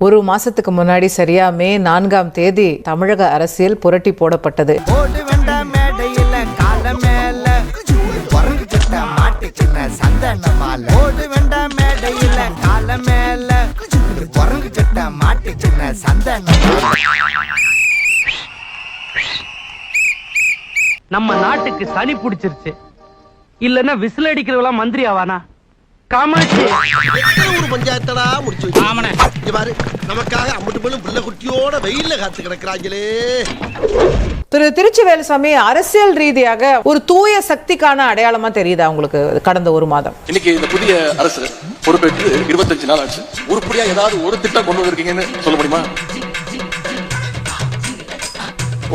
ஒரு மாசத்துக்கு முன்னாடி சரியா மே 4ஆம் தேதி தமிழக அரசியல் புரட்டி போடப்பட்டது. நம்ம நாட்டுக்கு சனி பிடிச்சிருச்சு, இல்லன்னா விசில் அடிக்கிறவெல்லாம் மந்திரி ஆவானா? காமாட்சி ஒரு பஞ்சாயத்தடா முடிச்சு பாரு, நமக்காக அம்பட்டு போலும் பிள்ளை குட்டியோட வெயில்ல காத்து கிடக்குறாங்களே. திரு திருச்சி வேலுசாமி, அரசியல் ரீதியாக ஒரு தூய சக்திக்கான அடையாளமா தெரியுதா உங்களுக்கு கடந்த ஒரு மாதம்? இன்னைக்கு இந்த புதிய அரசு பொறுப்பேற்று 25 நாள் ஆச்சு. உருப்படியா ஏதாவது ஒரு திட்டம் கொண்டு வந்திருக்கீங்கன்னு சொல்ல முடியுமா?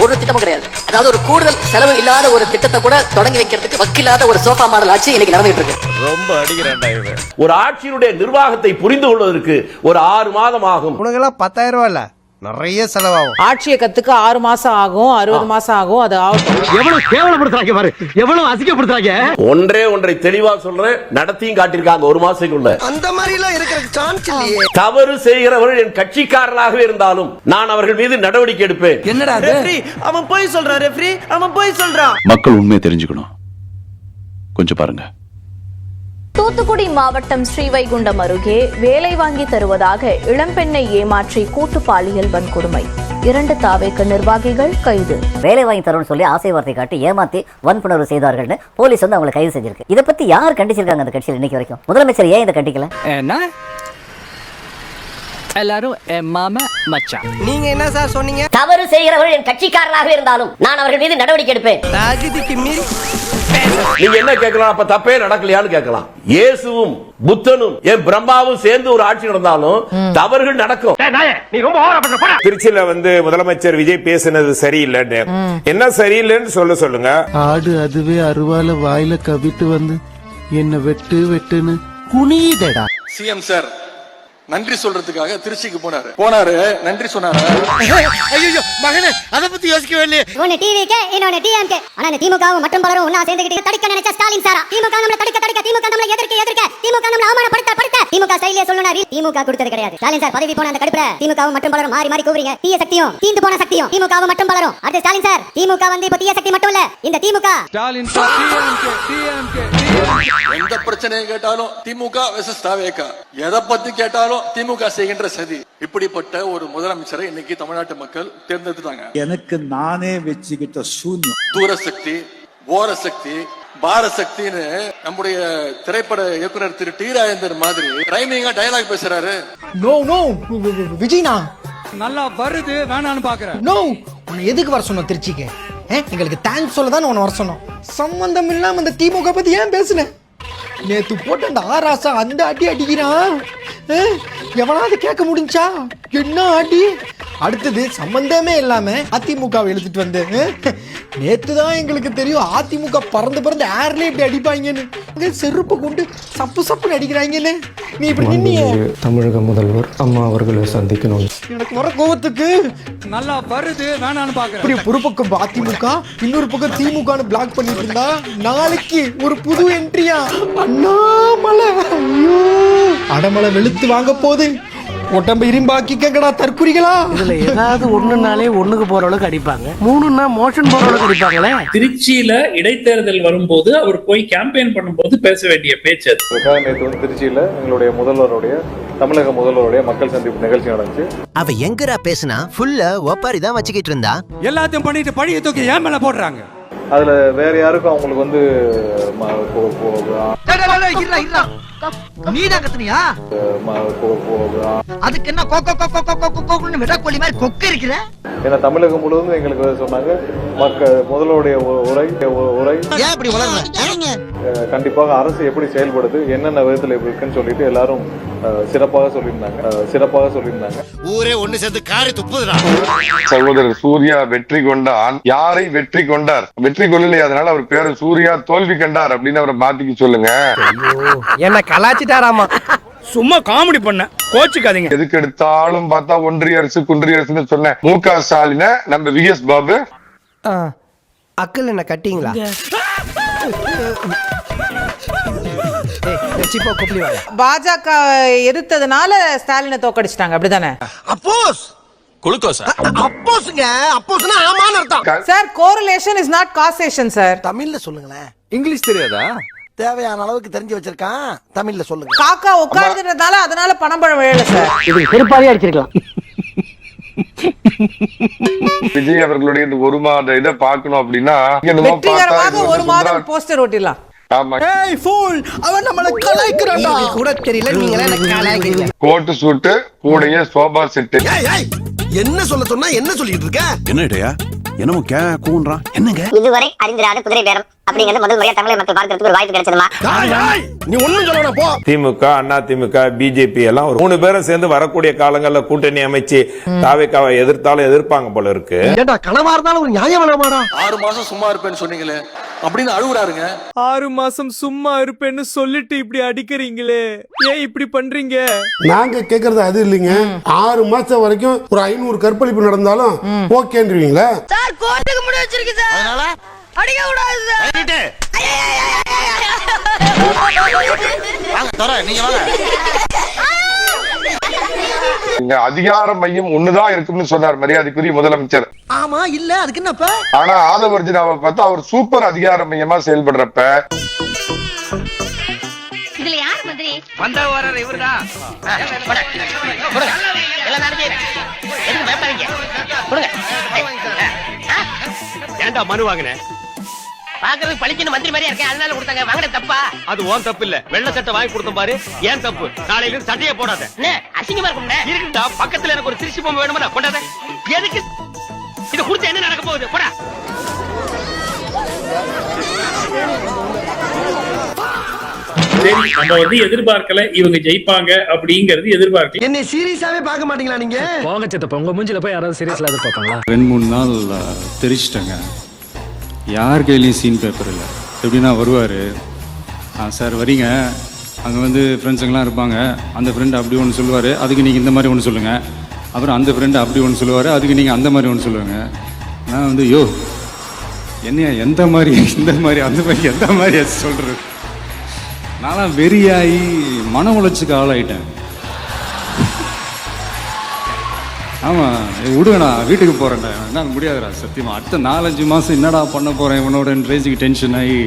ஒரு திட்டமும் கிடையாது. அதாவது ஒரு கூடுதல் செலவு இல்லாத ஒரு திட்டத்தை கூட தொடங்கி வைக்கிறதுக்கு வக்கில்லாத ஒரு சோஃபா மாடல் ஆட்சி இன்னைக்கு நடந்துட்டு இருக்கு. ரொம்ப அடிக்கிறான்டா இவன். ஒரு ஆட்சியினுடைய நிர்வாகத்தை புரிந்து கொள்வதற்கு ஒரு 6 மாதம் ஆகும். உனக்கெல்லாம் 10,000 ரூபாய் இல்ல, நிறைய செலவாகும். ஆட்சியை கத்துக்க 6 மாசம் ஆகும், 60 மாசம் ஆகும். அது எவ்வளவு கேவலப்படுத்துறாங்க பாரு, எவ்வளவு அசிங்கப்படுத்துறாங்க. ஒன்றை தெளிவா சொல்றேன், நடத்தியும் காட்டியிருக்காங்க 1 மாசத்துக்குள்ள. அந்த மாதிரி எல்லாம் இருக்கிற சான்ஸ் இல்லையே. தவறு செய்கிறவர்கள் என் கட்சிக்காரர்களாகவே இருந்தாலும் நான் அவர்கள் மீது நடவடிக்கை எடுப்பேன். என்னடா ரெஃப்ரி அவன் போய் சொல்றான், ரெஃப்ரி அவன் போய் சொல்றான். மக்கள் உண்மையை தெரிஞ்சுக்கணும், கொஞ்சம் பாருங்க. தூத்துக்குடி மாவட்டம் ஸ்ரீவைகுண்டம் அருகே வேலை வாங்கி தருவதாக இளம்பெண்ணை ஏமாற்றி கூட்டு பாலியல் வன்கொடுமை. 2 தாவேக நிர்வாகிகள் கைது. வேலை வாங்கி தரும்னு சொல்லி ஆசை வார்த்தை காட்டி ஏமாத்தி வன்புணர்வு செய்தார்கள்னு போலீஸ் வந்து அவங்களை கைது செஞ்சிருக்கு. இதை பத்தி யார் கண்டிச்சிருக்காங்க அந்த கட்சியில் இன்னைக்கு வரைக்கும்? முதலமைச்சர் ஏன் இதை கண்டிக்கல? எல்லாரும் மாமா மச்சான். நீங்க என்ன சார் சொன்னீங்க? தவறு செய்கிறவர்கள் என் கட்சிக்காரர்களாகவே இருந்தாலும் நான் அவர்கள் மீது நடவடிக்கை எடுப்பேன். தகுதிக்கு மீறி நீங்க என்ன கேட்கலாம்? அப்ப தப்பே நடக்கலையான்னு கேட்கலாம். இயேசுவும் புத்தனும் என் பிரம்மாவும் சேர்ந்து ஒரு ஆட்சி நடந்தாலும் தவறுகள் நடக்கும். நீ ரொம்ப ஓவரா பண்ற போடா. திருச்சியில முதலமைச்சர் விஜய் பேசினது சரியில்லைன்னு, என்ன சரியில்லைன்னு சொல்லுங்க. ஆடு அதுவே அருவால வாயில கவிட்டு வந்து என்ன வெட்டுன்னு குனிதடா. சிஎம் சார் நன்றி சொல்றதுக்காக திருச்சிக்கு போனாரு, நன்றி சொன்னாரு. ஐயோ மகனே, அத பத்தி யோசிக்கவே இல்லையே. ஒன்னு டிவிகே, இன்னொன்னு டிஎம்கே. ஆனா இந்த திமுகவும் மற்றும் பலரும் ஒண்ணா சேர்ந்துக்கிட்டு தடுக்க நினைச்ச ஸ்டாலின் சாரா. திமுக நம்மள தடுக்க, திமுக நம்மள எதிர்க்க, திமுக நம்மள அவமானப்படுத்த. திமுக ஸ்டைலே சொல்லணும், திமுக கொடுத்தது கிடையாது. ஸ்டாலின் சார் பதவி போன அந்த கடுப்புல திமுகவும் மற்றும் பலரும் மாறி கூவுறீங்க. தீய சக்தியும் தீந்து போன சக்தியும் திமுகவும் மற்றும் பலரும். அடுத்து ஸ்டாலின் சார், திமுக இப்ப தீய சக்தி மட்டும் இல்ல, இந்த திமுக ஸ்டாலின் சார் டிஎம்கே. எந்த பிரச்சனையை கேட்டாலும் திமுக வெர்சஸ் தாவேகா, எதை பத்தி கேட்டாலும் திமுக செய்கின்ற சதி. இப்படிப்பட்ட ஒரு முதலமைச்சரை இன்னைக்கு தமிழ்நாட்டு மக்கள் தேர்ந்தெடுத்தாங்க. எனக்கு நானே வச்சுக்கிட்ட சூன்யம். தூரசக்தி, ஓரசக்தி, பாரசக்தின்னு நம்முடைய திரைப்பட இயக்குனர் திரு டி ராஜேந்தர் மாதிரி ரைமிங்கா டயலாக் பேசுறாரு. நோ விஜய்னா நல்லா வருது வேணான்னு பாக்குறேன். நோ, உன்னை எதுக்கு வர சொன்னோம் திருச்சிக்கு? எங்களுக்கு தேங்க்ஸ் சொல்ல தான் உன்னை வர சொன்னோம். சம்பந்தம் இல்லாம இந்த திமுக பத்தி ஏன் பேசுன? நேத்து போட்டு அந்த ஆராசா அந்த அடி அடிக்கிறான், எவனாவது கேட்க முடிஞ்சா? என்ன அடி? அடுத்தது சம்பந்தமே இல்லாம அதிமுகவை எழுதிட்டு வந்து நேத்துதான் எங்களுக்கு தெரியும் அதிமுக பறந்து ஏர்ல இப்படி அடிப்பாங்கன்னு. செருப்பு கொண்டு சப்புன்னு அடிக்கிறாங்கன்னு. நீ இப்படி நின்னிய தமிழக முதல்வர் அம்மா அவர்களை சந்திக்கணும். எனக்கு வர கோவத்துக்கு நல்லா வருது வேணான்னு பாக்குறேன். ஒரு பக்கம் அதிமுக, இன்னொரு பக்கம் திமுகன்னு பிளாக் பண்ணிட்டு இருந்தா நாளைக்கு ஒரு புது என்ட்ரியா அண்ணாமலை. அடமலை வெளுத்து வாங்க போகுது. உடம்பு இரும்பாக்கி கேக்கடா தற்குறிகளா. இதுல ஏதாவது ஒண்ணுனாலே ஒண்ணுக்கு போற அளவுக்கு அடிப்பாங்க, 3ன்னா மோஷன் போற அளவுக்கு அடிப்பாங்களே. திருச்சியில இடைத்தேர்தல் வரும்போது அவர் போய் கேம்பெயின் பண்ணும்போது பேச வேண்டிய பேச்சு அது. நேற்று திருச்சியில எங்களுடைய முதல்வருடைய, தமிழக முதல்வருடைய மக்கள் சந்திப்பு நிகழ்ச்சி நடந்துச்சு. அவ எங்கடா பேசினா ஃபுல்லா ஒப்பாரி தான் வச்சுக்கிட்டு இருந்தா. எல்லாத்தையும் பண்ணிட்டு பழிய தூக்கி ஏன் மேல போடுறாங்க. அதுல வேற யாருக்கும் அவங்களுக்கு நீதான் கத்துனியா? அதுக்கு என்ன விடக்கோழி மாதிரி கொக்கு இருக்கிற? ஏன்னா தமிழகம் முழுவதும் எங்களுக்கு சொன்னாங்க, முதல்வருடைய உரை ஏன் இப்படி வளர்ற? கண்டிப்பாக அரசு எப்படி செயல்படுது, என்னென்ன விதத்துல இருக்குன்னு சொல்லிட்டு எல்லாரும் சிறப்பாக சொல்லியிருந்தாங்க. ஊரே ஒண்ணு சேர்ந்து காரி துப்புதுடா. சகோதரர் சூர்யா வெற்றி கொண்டான். யாரை வெற்றி கொண்டார்? வெற்றி கொள்ளலை, அதனால அவர் பேரு சூர்யா தோல்வி கண்டார் அப்படின்னு அவரை மாத்திக்க சொல்லுங்க. என்ன கலாச்சிட்டாராமா? சும்மா காமெடி பண்ண, கோச்சுக்காதீங்க. எதுக்கு எடுத்தாலும் பார்த்தா ஒன்றிய அரசு குன்றிய அரசுன்னு சொன்ன மு.க. ஸ்டாலின நம்ம வி.எஸ். பாபு அக்கல் என்ன கட்டிங்களா? சிப்போ குப்ளி வாயா. பாஜக எதிர்த்ததுனால ஸ்டாலினை தோக்கடிச்சிட்டாங்க, அப்படிதானே? அப்போஸ் குளுக்கோஸா? அப்போஸ்ங்க, அப்போஸ்னா ஆமான்னு அர்த்தம். Sir, correlation is not causation sir. தமிழ்ல சொல்லுங்களேன். இங்கிலீஷ் தெரியாதா? தேவையான அளவுக்கு தெரிஞ்சு வச்சிருக்கான், தமிழ்ல சொல்லுங்க. காக்கா உட்கார்ந்துட்டதால அதனால பணம்பழம் விழல சார். இது செருப்பாவே அடிச்சிருக்கலாம். விஜய் அவர்களுடைய இந்த ஒரு மாத இதை பார்க்கணும் அப்படின்னா வெற்றிகரமாக ஒரு மாதம் போஸ்டர் ஓட்டிடலாம். ஆமா, ஏய் ஃபூல், அவன் நம்மள கலாய்க்கறான்டா. கூட தெரியல, நீங்களே என்ன கலாய்க்கிறீங்க? கோட் சூட் கூடயே சோபா செட். ஏய் ஏய், என்ன சொல்ல சொன்னா என்ன சொல்லிட்டு இருக்க? என்னடா என்னமோ கூன்றான். என்னங்க இதுவரை அறிந்திராத குதிரை பேரம் அப்படிங்கிறது முதல் முறையா தமிழக மக்கள் பார்க்கறதுக்கு ஒரு வாய்ப்பு கிடைச்சதுமா? நீ ஒண்ணும் சொல்லணும் போ. திமுக, அண்ணா திமுக, பிஜேபி எல்லாம் ஒரு 3 பேரும் சேர்ந்து வரக்கூடிய காலங்கள்ல கூட்டணி அமைச்சு தாவேக்காவை எதிர்த்தாலும் எதிர்ப்பாங்க போல இருக்கு. ஏண்டா கனவா இருந்தாலும் ஒரு நியாயம் வேணாமாடா? 6 மாசம் சும்மா இருப்பேன்னு சொன்னீங்களே அப்படின்னு அழுகுறாருங்க. 6 மாசம் சும்மா இருப்பேன்னு சொல்லிட்டு இப்படி அடிக்கிறீங்களே, ஏன் இப்படி பண்றீங்க? நாங்க கேக்குறது அது இல்லைங்க. 6 மாசம் வரைக்கும் ஒரு 500 கற்பழிப்பு நடந்தாலும் ஓகேன்றீங்களா? சார் கோர்ட்டுக்கு முடி வச்சிருக்கு சார். அதனால அடிக்க கூடாது சார். வாங்க தர, நீங்க வாங்க. இங்க அதிகார மையம் ஒண்ணுதான் இருக்குன்னு சொன்னார் மரியாதைக்குரிய முதலமைச்சர். ஆமா, இல்ல அதுக்கு என்னப்ப? ஆனா ஆதவர்ஜினாவை பார்த்தா அவர் சூப்பர் அதிகார மையமா செயல்படுறப்ப இதுல யார் மந்திரி? வந்த வரர் இவர்தான். ஏன்டா மனு வாங்கின? பாக்குறது பழிக்கணும் மந்திரி மாதிரியா இருக்கேன், அதனால கொடுத்தாங்க. வாங்கின தப்பா? அது உன் தப்பு இல்ல, வெள்ளை சட்டை வாங்கி கொடுத்தோம் பாரு, ஏன் தப்பு? நாளையில இருந்து சட்டையே போடாத. அசிங்கமா இருக்கும்டா. இருக்குடா, பக்கத்துல எனக்கு ஒரு திருச்சி பொம்மை வேணுமா? கொண்டாத. எதுக்கு இத குடுத்து என்ன நடக்க போகுது? போடா. சரி, நம்ம வந்து எதிர்பார்க்கல இவங்க ஜெயிப்பாங்க அப்படிங்கறது எதிர்பார்க்கல. என்ன சீரியஸாவே பார்க்க மாட்டீங்களா நீங்க? போங்க சித்தப்பா, உங்க மூஞ்சில போய் யாராவது சீரியஸ்ல எதிர்பார்ப்பாங்களா? 2-3 நாள் தெரிச்சிட்டேங்க. யார் கையிலையும் சீன் பேப்பர் இல்லை. எப்படின்னா வருவார், சார் வரீங்க, அங்கே வந்து ஃப்ரெண்ட்ஸுங்கெல்லாம் இருப்பாங்க, அந்த ஃப்ரெண்டு அப்படி ஒன்று சொல்லுவார், அதுக்கு நீங்கள் இந்த மாதிரி ஒன்று சொல்லுங்கள். அப்புறம் அந்த ஃப்ரெண்டு அப்படி ஒன்று சொல்லுவார், அதுக்கு நீங்கள் அந்த மாதிரி ஒன்று சொல்லுவாங்க. நான் வந்து யோ என்னையா எந்த மாதிரி இந்த மாதிரி அந்த மாதிரி எந்த மாதிரி சொல்கிறது? நான்லாம் வெறியாகி மன உளைச்சிக்கு ஆளாயிட்டேன். ஆமாம், விடுங்கண்ணா, வீட்டுக்கு போகிறேன்டா, என்ன முடியாதுடா சத்தியமாக. அடுத்த 4-5 மாதம் என்னடா பண்ண போகிறேன் இவனோட ரேஞ்சுக்கு டென்ஷன் ஆகி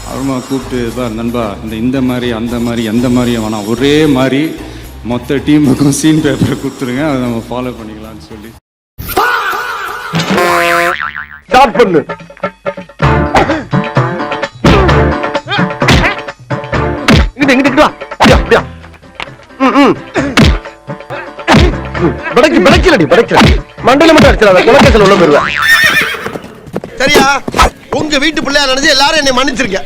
அப்புறமா கூப்பிட்டு பார் நண்பா, இந்த மாதிரி அந்த மாதிரி எந்த மாதிரியும் வேணாம், ஒரே மாதிரி மொத்த டீமுக்கும் சீன் பேப்பரை கொடுத்துருங்க, அதை நம்ம ஃபாலோ பண்ணிக்கலாம்னு சொல்லி ஸ்டார்ட் பண்ணு. இங்கிட்டு வா. அப்படியா? மண்டல மட்டும் அடிச்சிடாத, குலக்கேசல் உள்ள போயிருவேன். சரியா? உங்க வீட்டு பிள்ளையா நினைச்சு எல்லாரும் என்னை மன்னிச்சிருக்க.